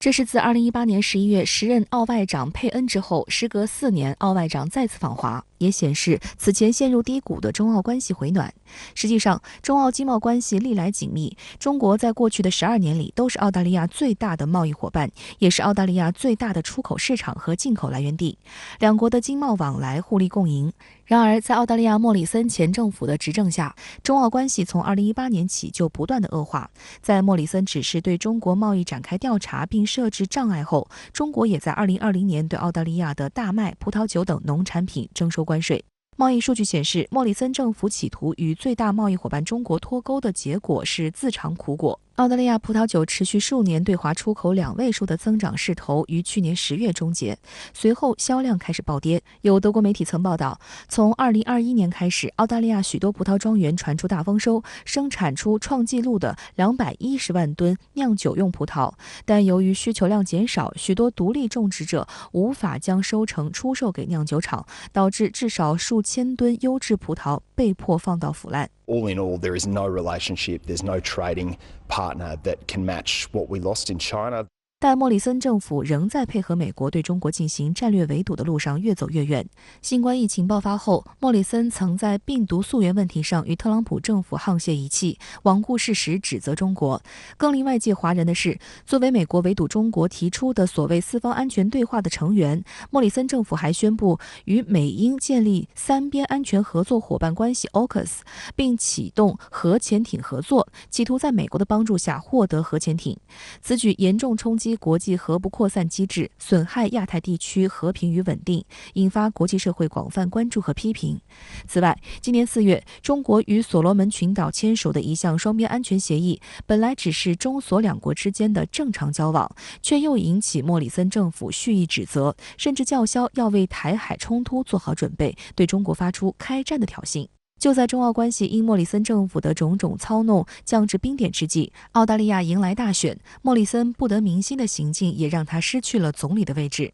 这是自2018年11月时任澳外长佩恩之后，时隔4年，澳外长再次访华，也显示此前陷入低谷的中澳关系回暖。实际上，中澳经贸关系历来紧密，中国在过去的12年里都是澳大利亚最大的贸易伙伴，也是澳大利亚最大的出口市场和进口来源地，两国的经贸往来互利共赢。然而，在澳大利亚莫里森前政府的执政下，中澳关系从2018年起就不断的恶化。在莫里森指示对中国贸易展开调查并设置障碍后，中国也在2020年对澳大利亚的大麦、葡萄酒等农产品征收关税。贸易数据显示，莫里森政府企图与最大贸易伙伴中国脱钩的结果是自尝苦果。澳大利亚葡萄酒持续数年对华出口2位数的增长势头于去年10月终结，随后销量开始暴跌。有德国媒体曾报道，从2021年开始，澳大利亚许多葡萄庄园传出大丰收，生产出创纪录的210万吨酿酒用葡萄，但由于需求量减少，许多独立种植者无法将收成出售给酿酒厂，导致至少数千吨优质葡萄被迫放到腐烂。All in all, there is no relationship, there's no trading partner that can match what we lost in China. 但莫里森政府仍在配合美国对中国进行战略围堵的路上越走越远。新冠疫情爆发后，莫里森曾在病毒溯源问题上与特朗普政府沆瀣一气，罔顾事实指责中国。更令外界哗然的是，作为美国围堵中国提出的所谓四方安全对话的成员，莫里森政府还宣布与美英建立三边安全合作伙伴关系 AUKUS， 并启动核潜艇合作，企图在美国的帮助下获得核潜艇。此举严重冲击国际核不扩散机制，损害亚太地区和平与稳定，引发国际社会广泛关注和批评。此外，今年4月，中国与所罗门群岛签署的一项双边安全协议，本来只是中所两国之间的正常交往，却又引起莫里森政府蓄意指责，甚至叫嚣要为台海冲突做好准备，对中国发出开战的挑衅。就在中澳关系因莫里森政府的种种操弄降至冰点之际，澳大利亚迎来大选，莫里森不得民心的行径也让他失去了总理的位置。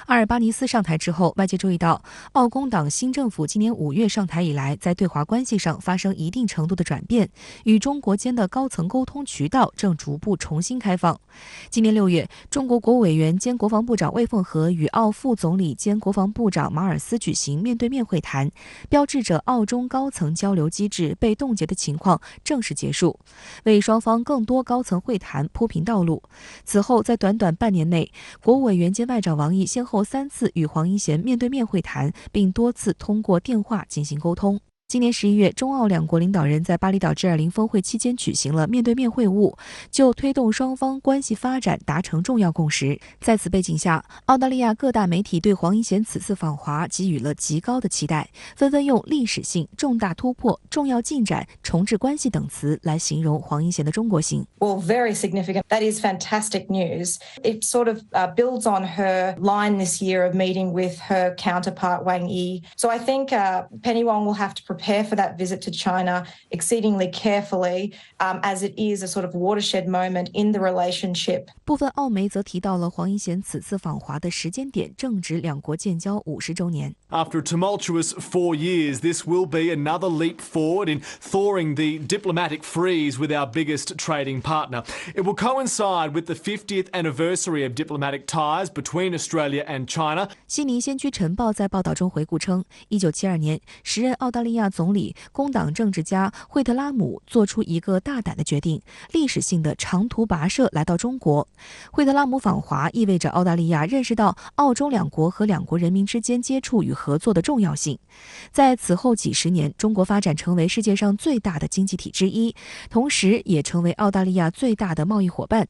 阿尔巴尼斯上台之后，外界注意到澳工党新政府今年5月上台以来，在对华关系上发生一定程度的转变，与中国间的高层沟通渠道正逐步重新开放。今年6月，中国国务委员兼国防部长魏凤和与澳副总理兼国防部长马尔斯举行面对面会谈，标志着澳中高层交流机制被冻结的情况正式结束，为双方更多高层会谈铺平道路。此后，在短短半年内，国务委员兼外长王毅先后3次与黄英贤面对面会谈，并多次通过电话进行沟通。今年11月，中澳两国领导人在巴厘岛G20峰会期间举行了面对面会晤，就推动双方关系发展达成重要共识。在此背景下，澳大利亚各大媒体对黄英贤此次访华给予了极高的期待，纷纷用历史性、重大突破、重要进展、重置关系等词来形容黄英贤的中国行。Well, very significant. That is fantastic news. It sort of builds on her line this year of meeting with her counterpart Wang Yi. So I think Penny Wong will have to prepare for that visit to China exceedingly carefully, as it is a sort of watershed moment in the relationship. 部分澳媒则提到了黄英贤此次访华的时间点正值两国建交50周年。After a tumultuous 4 years, this will be another leap forward in thawing the diplomatic freeze with our biggest trading partner. It will coincide with the 50th anniversary of diplomatic ties between Australia and China. 悉尼先驱晨报在报道中回顾称，1972年，时任澳大利亚总理、工党政治家惠特拉姆做出一个大胆的决定，历史性的长途跋涉来到中国。惠特拉姆访华意味着澳大利亚认识到澳中两国和两国人民之间接触与合作的重要性。在此后几十年，中国发展成为世界上最大的经济体之一，同时也成为澳大利亚最大的贸易伙伴。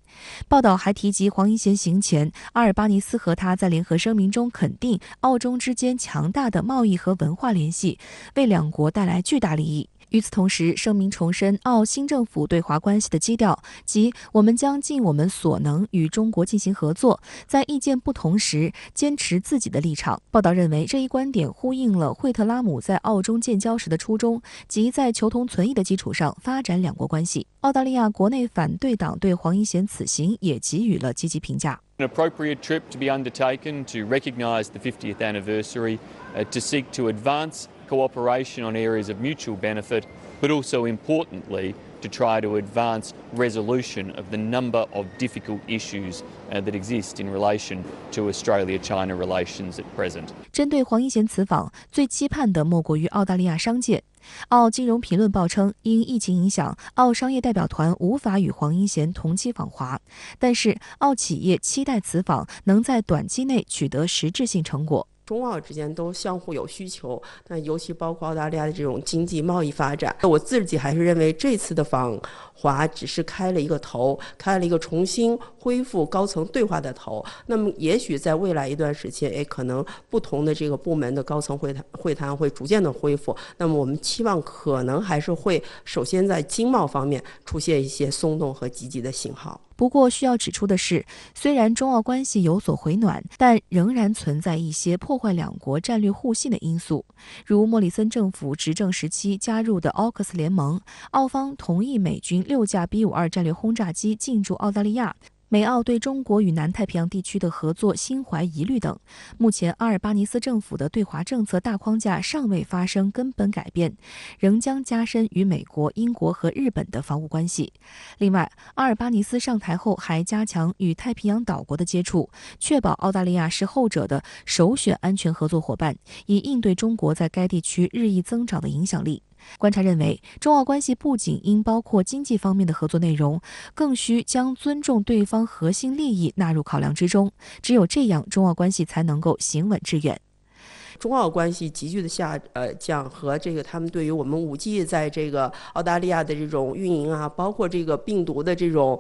报道还提及黄英贤行前，阿尔巴尼斯和他在联合声明中肯定澳中之间强大的贸易和文化联系，为两国带来巨大利益。与此同时，声明重申澳新政府对华关系的基调，即我们将尽我们所能与中国进行合作，在意见不同时坚持自己的立场。报道认为，这一观点呼应了惠特拉姆在澳中建交时的初衷，即在求同存异的基础上发展两国关系。澳大利亚国内反对党对黄英贤此行也给予了积极评价。An appropriate trip to be undertaken to recognise the 50th anniversary, to seek to advance cooperation on areas of mutual benefit, but also importantly to try to advance resolution of the number of difficult issues that exist in relation to Australia-China relations at present. 针对黄英贤此访，最期盼的莫过于澳大利亚商界。澳金融评论报称，因疫情影响，澳商业代表团无法与黄英贤同期访华，但是澳企业期待此访能在短期内取得实质性成果。中澳之间都相互有需求，那尤其包括澳大利亚的这种经济贸易发展。我自己还是认为这次的访华只是开了一个头，开了一个重新恢复高层对话的头。那么也许在未来一段时间，可能不同的这个部门的高层会谈会逐渐的恢复。那么我们期望可能还是会首先在经贸方面出现一些松动和积极的信号。不过需要指出的是，虽然中澳关系有所回暖，但仍然存在一些破坏两国战略互信的因素，如莫里森政府执政时期加入的AUKUS联盟，澳方同意美军6架B-52战略轰炸机进驻澳大利亚，美澳对中国与南太平洋地区的合作心怀疑虑等。目前阿尔巴尼斯政府的对华政策大框架尚未发生根本改变，仍将加深与美国、英国和日本的防务关系。另外，阿尔巴尼斯上台后还加强与太平洋岛国的接触，确保澳大利亚是后者的首选安全合作伙伴，以应对中国在该地区日益增长的影响力。观察认为，中澳关系不仅应包括经济方面的合作内容，更需将尊重对方核心利益纳入考量之中。只有这样，中澳关系才能够行稳致远。中澳关系急剧的下降和这个他们对于我们5G 在这个澳大利亚的这种运营啊，包括这个病毒的这种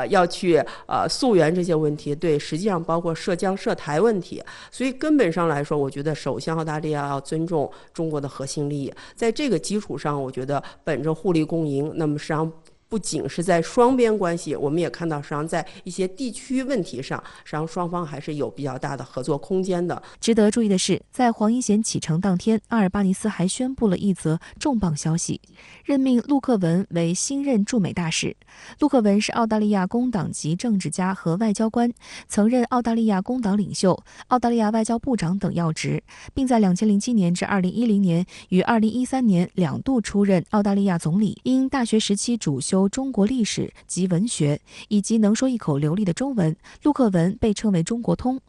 要去溯源这些问题，对，实际上包括涉疆涉台问题。所以根本上来说，我觉得首先澳大利亚要尊重中国的核心利益，在这个基础上，我觉得本着互利共赢，那么实际上不仅是在双边关系，我们也看到实际上在一些地区问题上，实际上双方还是有比较大的合作空间的。值得注意的是，在黄英贤启程当天，阿尔巴尼斯还宣布了一则重磅消息，任命陆克文为新任驻美大使。陆克文是澳大利亚工党籍政治家和外交官，曾任澳大利亚工党领袖、澳大利亚外交部长等要职，并在2007年至2010年与2013年2度出任澳大利亚总理。因大学时期主修中国历史及文学，以及能说一口流利的中文，陆克文被称为中国通。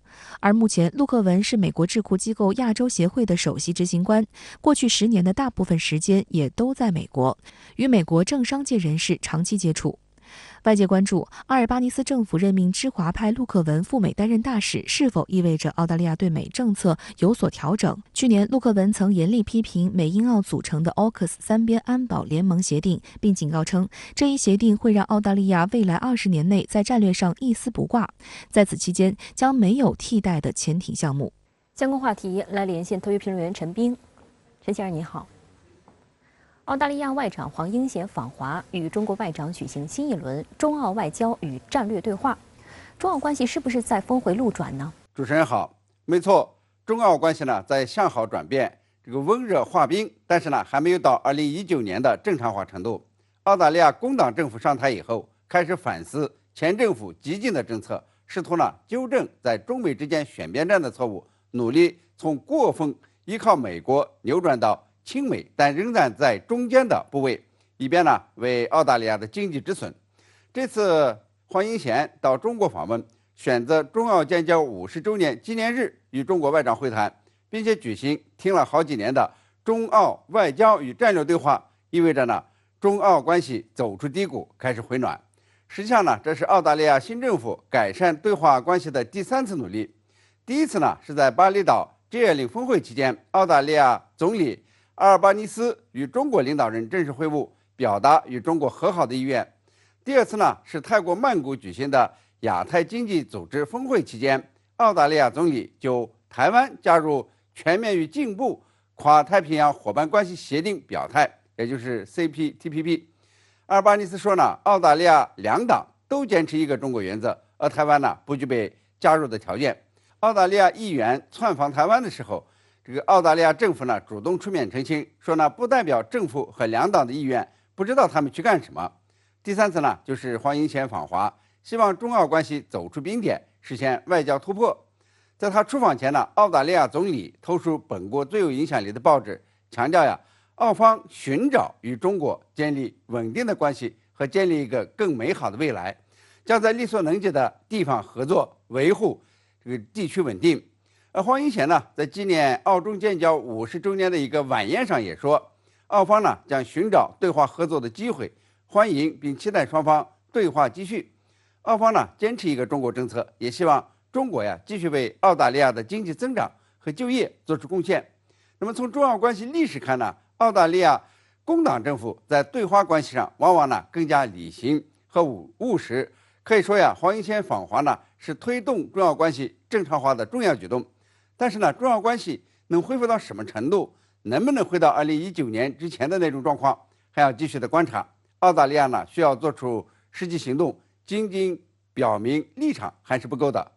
而目前，陆克文是美国智库机构亚洲协会的首席执行官，过去10年的大部分时间也都在美国，与美国政商界人士长期接触。外界关注阿尔巴尼斯政府任命知华派陆克文赴美担任大使，是否意味着澳大利亚对美政策有所调整？去年，陆克文曾严厉批评美英澳组成的 AUKUS 3边安保联盟协定，并警告称，这一协定会让澳大利亚未来20年内在战略上一丝不挂，在此期间将没有替代的潜艇项目。相关话题来连线特约评论员陈冰。陈先生你好。澳大利亚外长黄英贤访华，与中国外长举行新一轮中澳外交与战略对话。中澳关系是不是在峰回路转呢？主持人好，没错，中澳关系呢在向好转变，这个温热化冰，但是呢还没有到2019年的正常化程度。澳大利亚工党政府上台以后，开始反思前政府激进的政策，试图呢纠正在中美之间选边站的错误，努力从过分依靠美国扭转到亲美但仍然在中间的部位，以便呢为澳大利亚的经济止损。这次黄英贤到中国访问，选择中澳建交50周年纪念日与中国外长会谈，并且举行听了好几年的中澳外交与战略对话，意味着呢中澳关系走出低谷，开始回暖。实际上呢，这是澳大利亚新政府改善对华关系的第3次努力。第一次呢是在巴厘岛 G20 峰会期间，澳大利亚总理阿尔巴尼斯与中国领导人正式会晤，表达与中国和好的意愿。第二次呢是泰国曼谷举行的亚太经济组织峰会期间，澳大利亚总理就台湾加入全面与进步跨太平洋伙伴关系协定表态，也就是 CPTPP。阿尔巴尼斯说呢，澳大利亚两党都坚持一个中国原则，而台湾呢不具备加入的条件。澳大利亚议员窜访台湾的时候，这个澳大利亚政府呢主动出面澄清，说呢不代表政府和两党的意愿，不知道他们去干什么。第3次呢就是黄英贤访华，希望中澳关系走出冰点，实现外交突破。在他出访前呢，澳大利亚总理投书本国最有影响力的报纸，强调呀，澳方寻找与中国建立稳定的关系和建立一个更美好的未来，将在力所能及的地方合作维护这个地区稳定。而黄英贤呢，在纪念澳中建交50周年的一个晚宴上也说，澳方呢将寻找对话合作的机会，欢迎并期待双方对话继续。澳方呢坚持一个中国政策，也希望中国继续为澳大利亚的经济增长和就业做出贡献。那么从中澳关系历史看呢，澳大利亚工党政府在对华关系上往往更加理性和务实。可以说黄英贤访华是推动中澳关系正常化的重要举动。但是中澳关系能恢复到什么程度，能不能回到2019年之前的那种状况，还要继续的观察。澳大利亚需要做出实际行动，仅仅表明立场还是不够的。